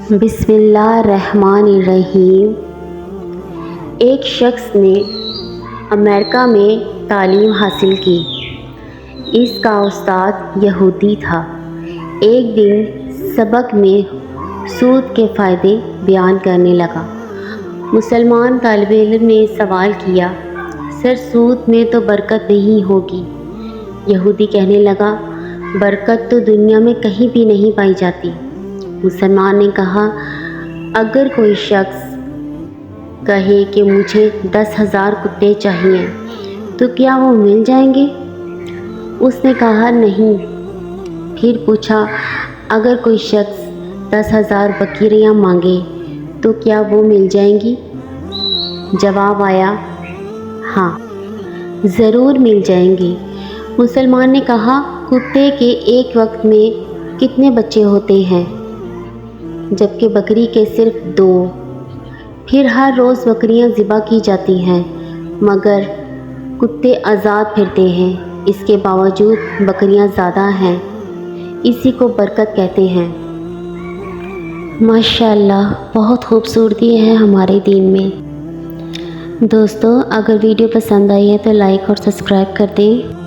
बिस्मिल्लाहिर्रहमानिर्रहीम। एक शख्स ने अमेरिका में तालीम हासिल की। इसका उस्ताद यहूदी था। एक दिन सबक में सूद के फ़ायदे बयान करने लगा। मुसलमान तालिब इल्म ने सवाल किया, सर सूद में तो बरकत नहीं होगी। यहूदी कहने लगा, बरकत तो दुनिया में कहीं भी नहीं पाई जाती। मुसलमान ने कहा, अगर कोई शख्स कहे कि मुझे 10,000 कुत्ते चाहिए तो क्या वो मिल जाएंगे? उसने कहा नहीं। फिर पूछा, अगर कोई शख्स 10,000 बकरियां मांगे तो क्या वो मिल जाएंगी? जवाब आया, हाँ ज़रूर मिल जाएंगी। मुसलमान ने कहा, कुत्ते के एक वक्त में कितने बच्चे होते हैं? जबकि बकरी के सिर्फ 2। फिर हर रोज़ बकरियां ज़िबा की जाती हैं, मगर कुत्ते आज़ाद फिरते हैं। इसके बावजूद बकरियां ज़्यादा हैं। इसी को बरकत कहते हैं। माशाअल्लाह, बहुत खूबसूरती है हमारे दीन में। दोस्तों, अगर वीडियो पसंद आई है तो लाइक और सब्सक्राइब कर दें।